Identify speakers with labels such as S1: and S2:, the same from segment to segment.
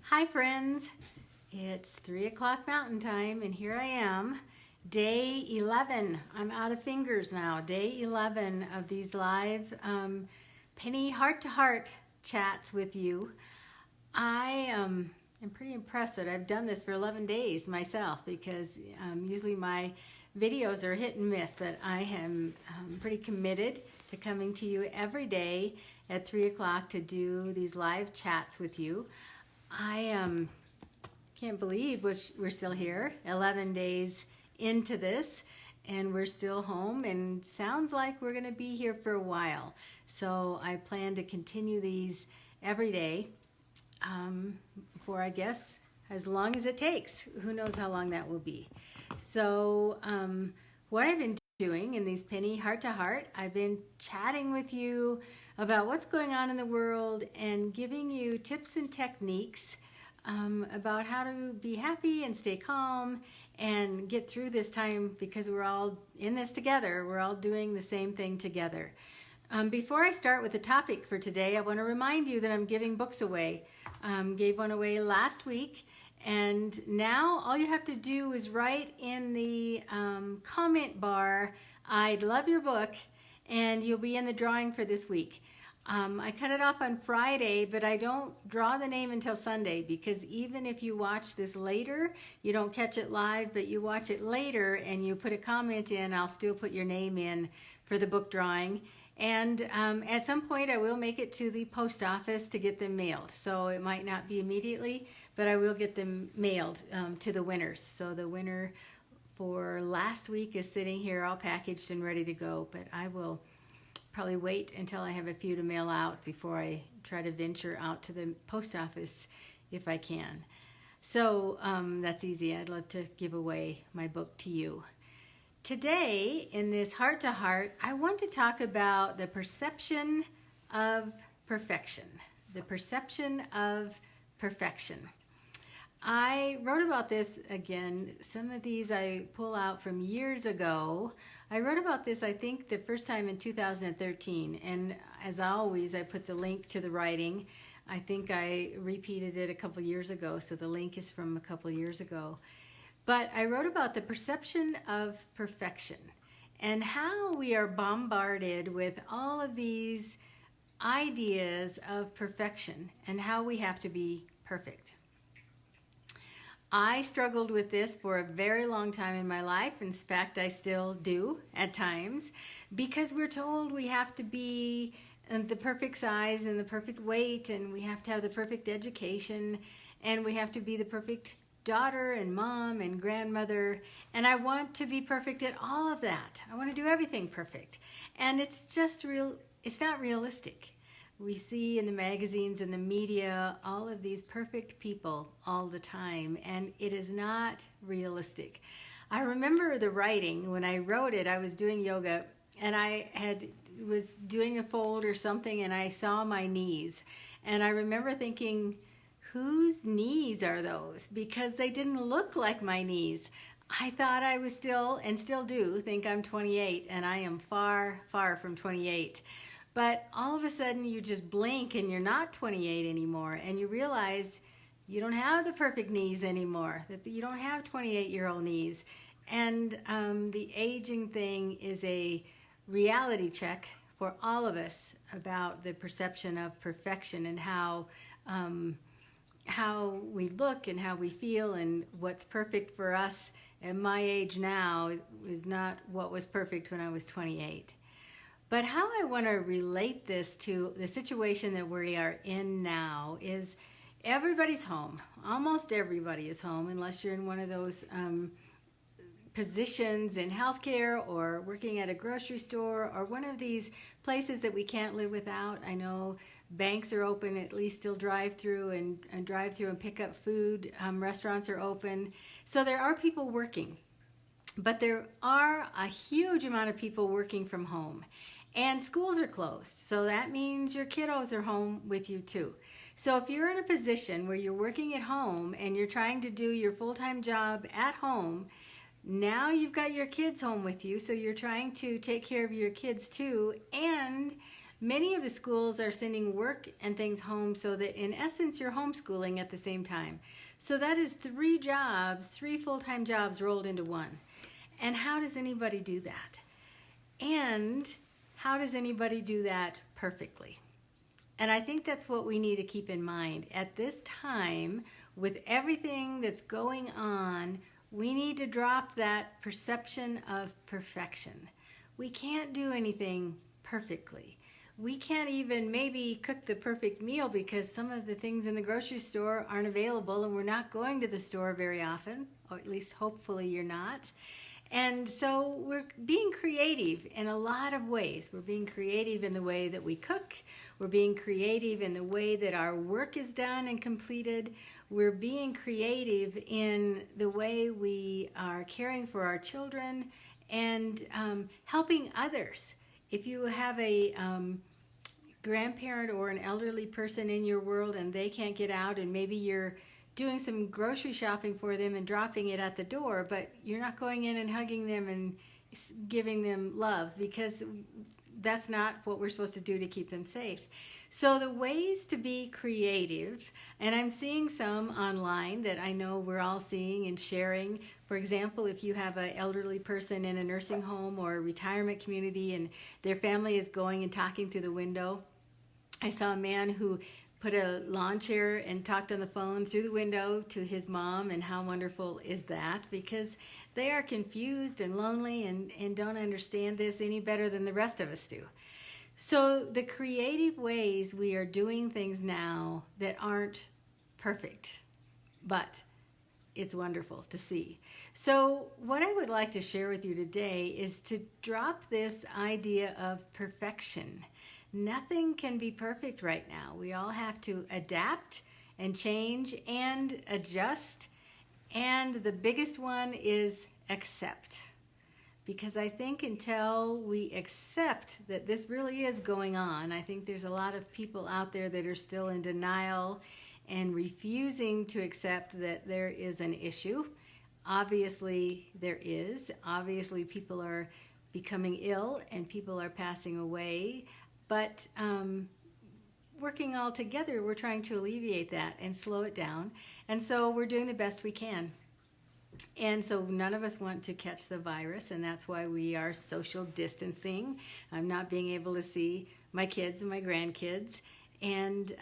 S1: Hi friends, it's 3 o'clock Mountain Time and here I am, day 11. I'm out of fingers now. Day 11 of these live Pennie heart-to-heart chats with you. I am pretty impressed that I've done this for 11 days myself because usually my videos are hit and miss, but I am pretty committed to coming to you every day at 3 o'clock to do these live chats with you. I can't believe we're still here 11 days into this and we're still home, and sounds like we're going to be here for a while. So I plan to continue these every day for, I guess, as long as it takes. Who knows how long that will be. So what I've been doing in these Pennie heart-to-heart, I've been chatting with you about what's going on in the world and giving you tips and techniques about how to be happy and stay calm and get through this time, because we're all in this together. We're all doing the same thing together. Before I start with the topic for today, I want to remind you that I'm giving books away. Gave one away last week, and now all you have to do is write in the comment bar, "I'd love your book," and you'll be in the drawing for this week. I cut it off on Friday, but I don't draw the name until Sunday, because even if you watch this later, you don't catch it live, but you watch it later and you put a comment in, I'll still put your name in for the book drawing. And at some point I will make it to the post office to get them mailed. So it might not be immediately, but I will get them mailed to the winners. So the winner for last week is sitting here all packaged and ready to go, but I will probably wait until I have a few to mail out before I try to venture out to the post office if I can. So that's easy. I'd love to give away my book to you. Today, in this heart-to-heart, I want to talk about the perception of perfection. The perception of perfection. I wrote about this again. Some of these I pull out from years ago. I wrote about this, I think, the first time in 2013. And as always, I put the link to the writing. I think I repeated it a couple years ago, so the link is from a couple years ago. But I wrote about the perception of perfection and how we are bombarded with all of these ideas of perfection and how we have to be perfect. I struggled with this for a very long time in my life. In fact, I still do at times, because we're told we have to be the perfect size and the perfect weight, and we have to have the perfect education, and we have to be the perfect daughter and mom and grandmother. And I want to be perfect at all of that. I want to do everything perfect. And it's not realistic. We see in the magazines and the media all of these perfect people all the time, and it is not realistic. I remember the writing. When I wrote it, I was doing yoga, and I was doing a fold or something, and I saw my knees. And I remember thinking, whose knees are those? Because they didn't look like my knees. I thought I was still, and still do, think I'm 28, and I am far, far from 28. But all of a sudden you just blink and you're not 28 anymore, and you realize you don't have the perfect knees anymore, that you don't have 28-year-old knees. And the aging thing is a reality check for all of us about the perception of perfection and how we look and how we feel, and what's perfect for us at my age now is not what was perfect when I was 28. But how I want to relate this to the situation that we are in now is everybody's home. Almost everybody is home, unless you're in one of those positions in healthcare or working at a grocery store or one of these places that we can't live without. I know banks are open, at least still drive-through and drive-through and pick up food. Restaurants are open. So there are people working. But there are a huge amount of people working from home. And schools are closed, so that means your kiddos are home with you too. So if you're in a position where you're working at home and you're trying to do your full-time job at home, now you've got your kids home with you, so you're trying to take care of your kids too, and Many of the schools are sending work and things home so that in essence you're homeschooling at the same time. So that is 3 jobs, 3 full-time jobs rolled into one. And how does anybody do that? And how does anybody do that perfectly? And I think that's what we need to keep in mind. At this time, with everything that's going on, we need to drop that perception of perfection. We can't do anything perfectly. We can't even maybe cook the perfect meal because some of the things in the grocery store aren't available and we're not going to the store very often, or at least hopefully you're not. And so we're being creative in a lot of ways. We're being creative in the way that we cook. We're being creative in the way that our work is done and completed. We're being creative in the way we are caring for our children and helping others. If you have a grandparent or an elderly person in your world and they can't get out and maybe you're doing some grocery shopping for them and dropping it at the door, but you're not going in and hugging them and giving them love because that's not what we're supposed to do to keep them safe. So the ways to be creative, and I'm seeing some online that I know we're all seeing and sharing. For example, if you have an elderly person in a nursing home or a retirement community and their family is going and talking through the window. I saw a man who put a lawn chair and talked on the phone through the window to his mom, and how wonderful is that? Because they are confused and lonely and don't understand this any better than the rest of us do. So the creative ways we are doing things now that aren't perfect, but it's wonderful to see. So what I would like to share with you today is to drop this idea of perfection. Nothing can be perfect right now. We all have to adapt and change and adjust. And the biggest one is accept. Because I think until we accept that this really is going on, I think there's a lot of people out there that are still in denial and refusing to accept that there is an issue. Obviously there is. Obviously people are becoming ill and people are passing away. But working all together, we're trying to alleviate that and slow it down. And so we're doing the best we can. And so none of us want to catch the virus, and that's why we are social distancing. I'm not being able to see my kids and my grandkids. And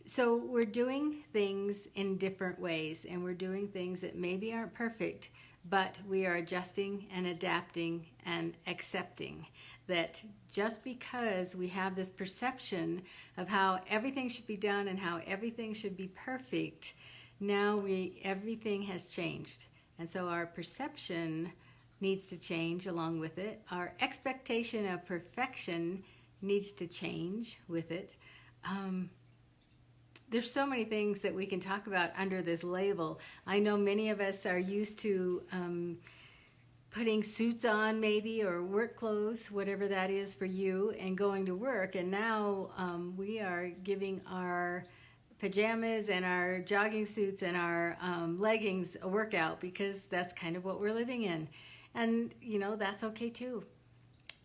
S1: so we're doing things in different ways, and we're doing things that maybe aren't perfect, but we are adjusting and adapting and accepting that just because we have this perception of how everything should be done and how everything should be perfect, now everything has changed. And so our perception needs to change along with it. Our expectation of perfection needs to change with it. There's so many things that we can talk about under this label. I know many of us are used to putting suits on maybe, or work clothes, whatever that is for you, and going to work. And now we are giving our pajamas and our jogging suits and our leggings a workout because that's kind of what we're living in. And, you know, that's okay too.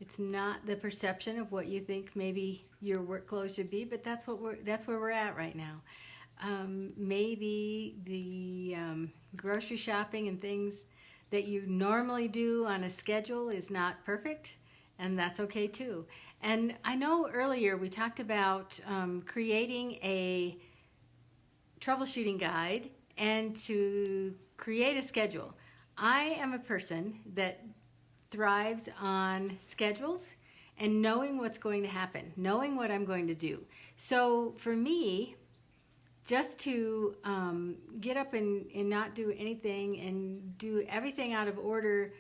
S1: It's not the perception of what you think maybe your work clothes should be, but that's where we're at right now. Maybe the grocery shopping and things that you normally do on a schedule is not perfect, and that's okay too. And I know earlier we talked about creating a troubleshooting guide and to create a schedule. I am a person that thrives on schedules and knowing what's going to happen, knowing what I'm going to do. So for me, just to get up and not do anything and do everything out of order,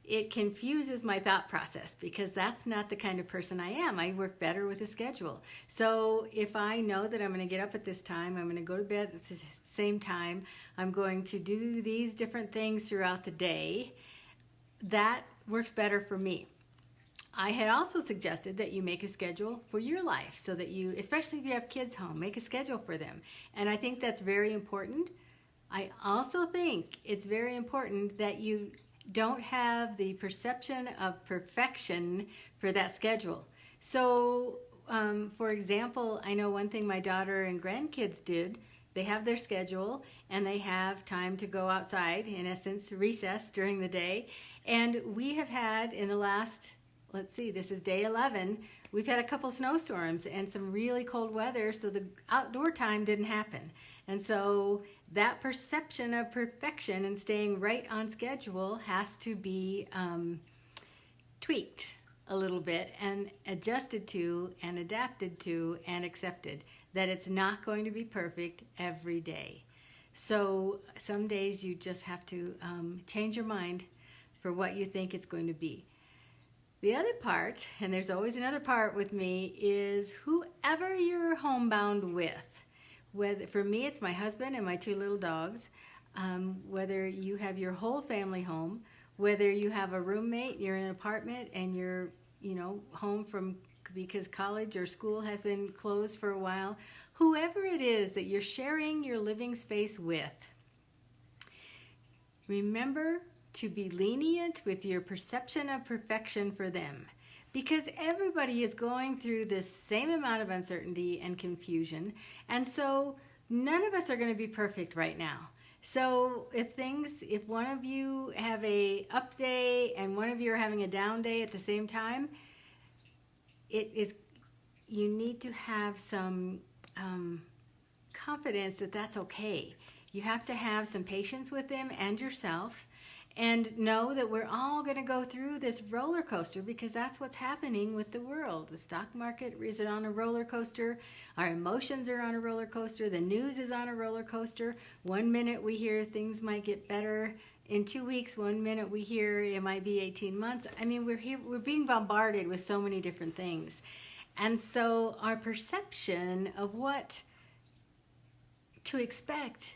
S1: it confuses my thought process because that's not the kind of person I am. I work better with a schedule. So if I know that I'm going to get up at this time, I'm going to go to bed at the same time, I'm going to do these different things throughout the day, that works better for me. I had also suggested that you make a schedule for your life so that you, especially if you have kids home, make a schedule for them. And I think that's very important. I also think it's very important that you don't have the perception of perfection for that schedule. So, for example, I know one thing my daughter and grandkids did. They have their schedule and they have time to go outside, in essence, recess during the day. And we have had in the last, let's see, this is day 11, we've had a couple snowstorms and some really cold weather, so the outdoor time didn't happen. And so that perception of perfection and staying right on schedule has to be tweaked a little bit and adjusted to and adapted to and accepted that it's not going to be perfect every day. So some days you just have to change your mind for what you think it's going to be. The other part, and there's always another part with me, is whoever you're homebound with. Whether, for me, it's my husband and my 2 little dogs. Whether you have your whole family home, whether you have a roommate, you're in an apartment and you're, home from because college or school has been closed for a while, whoever it is that you're sharing your living space with, remember to be lenient with your perception of perfection for them, because everybody is going through this same amount of uncertainty and confusion, and so none of us are going to be perfect right now. So if one of you have a up day and one of you are having a down day at the same time, you need to have some confidence that that's okay. You have to have some patience with them and yourself, and know that we're all going to go through this roller coaster, because that's what's happening with the world. The stock market is on a roller coaster. Our emotions are on a roller coaster. The news is on a roller coaster. 1 minute we hear things might get better in 2 weeks. 1 minute we hear it might be 18 months. I mean, we're being bombarded with so many different things. And so our perception of what to expect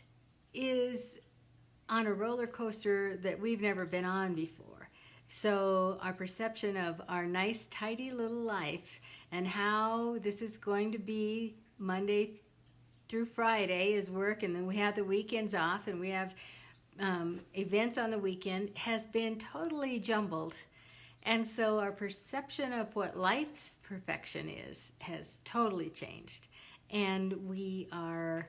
S1: is on a roller coaster that we've never been on before. So our perception of our nice, tidy little life and how this is going to be Monday through Friday is work, and then we have the weekends off and we have events on the weekend, has been totally jumbled. And so our perception of what life's perfection is has totally changed. And we are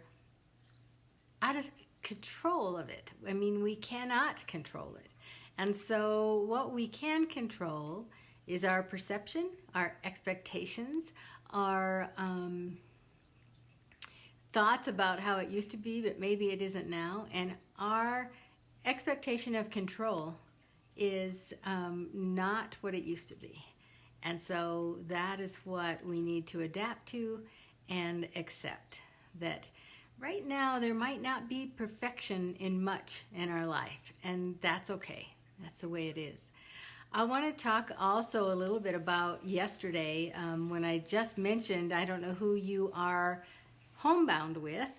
S1: out of control of it. I mean, we cannot control it. And so what we can control is our perception, our expectations, our thoughts about how it used to be, but maybe it isn't now. And our expectation of control is not what it used to be. And so that is what we need to adapt to and accept, that right now there might not be perfection in much in our life, and that's okay. That's the way it is. I want to talk also a little bit about yesterday when I just mentioned, I don't know who you are homebound with,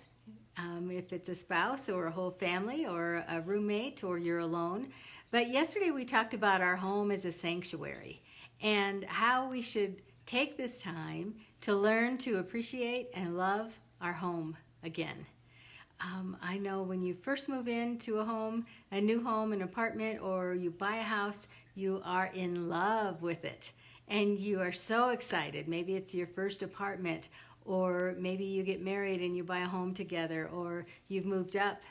S1: if it's a spouse or a whole family or a roommate or you're alone. But yesterday we talked about our home as a sanctuary and how we should take this time to learn to appreciate and love our home again. I know when you first move into a home, a new home, an apartment, or you buy a house, you are in love with it. And you are so excited. Maybe it's your first apartment, or maybe you get married and you buy a home together, or you've moved up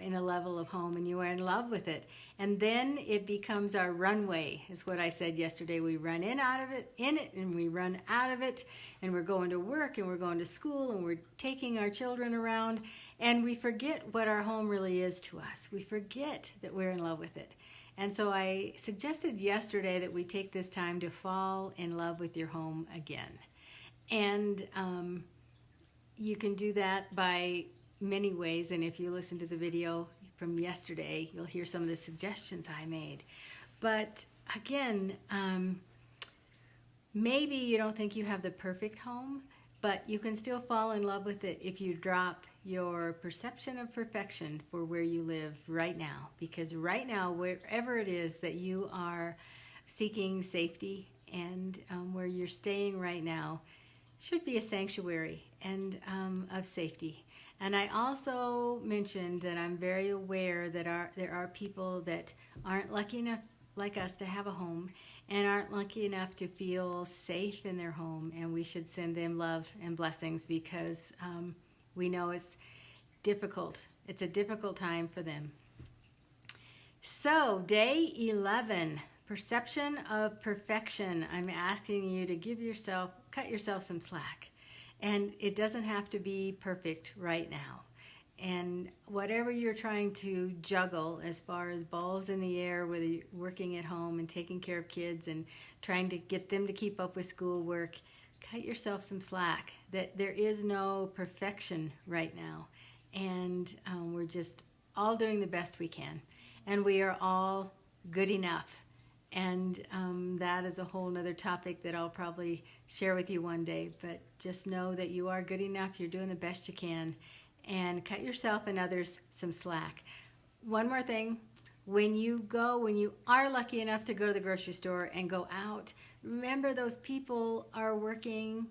S1: in a level of home and you are in love with it. And then it becomes our runway, is what I said yesterday. We run in it, and we run out of it, and we're going to work and we're going to school and we're taking our children around, and we forget what our home really is to us. We forget that we're in love with it. And so I suggested yesterday that we take this time to fall in love with your home again. And you can do that by many ways. And if you listen to the video from yesterday, you'll hear some of the suggestions I made. But again, maybe you don't think you have the perfect home, but you can still fall in love with it if you drop your perception of perfection for where you live right now. Because right now, wherever it is that you are seeking safety and where you're staying right now, should be a sanctuary and of safety. And I also mentioned that I'm very aware that there are people that aren't lucky enough like us to have a home, and aren't lucky enough to feel safe in their home, and we should send them love and blessings because we know it's difficult. It's a difficult time for them. So, day 11, perception of perfection. I'm asking you to cut yourself some slack. And it doesn't have to be perfect right now. And whatever you're trying to juggle as far as balls in the air, whether you're working at home and taking care of kids and trying to get them to keep up with schoolwork, cut yourself some slack. That there is no perfection right now. And we're just all doing the best we can. And we are all good enough. And that is a whole nother topic that I'll probably share with you one day. But just know that you are good enough. You're doing the best you can. And cut yourself and others some slack. One more thing. When you are lucky enough to go to the grocery store and go out, remember those people are working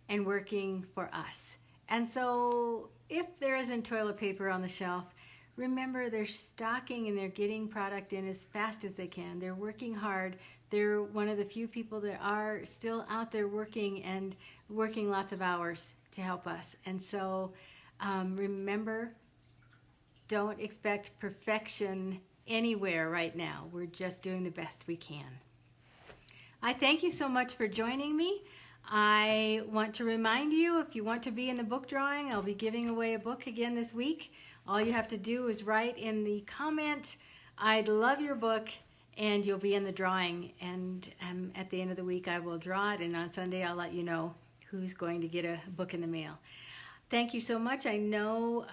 S1: and working for us. And so if there isn't toilet paper on the shelf, remember, they're stocking and they're getting product in as fast as they can. They're working hard. They're one of the few people that are still out there working and working lots of hours to help us. And so remember, don't expect perfection anywhere right now. We're just doing the best we can. I thank you so much for joining me. I want to remind you, if you want to be in the book drawing, I'll be giving away a book again this week. All you have to do is write in the comment, "I'd love your book," and you'll be in the drawing. And at the end of the week, I will draw it, and on Sunday, I'll let you know who's going to get a book in the mail. Thank you so much. I know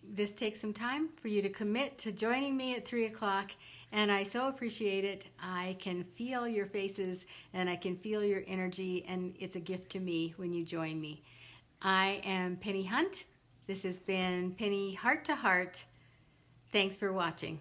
S1: this takes some time for you to commit to joining me at 3 o'clock, and I so appreciate it. I can feel your faces, and I can feel your energy, and it's a gift to me when you join me. I am Pennie Hunt. This has been Pennie Heart to Heart. Thanks for watching.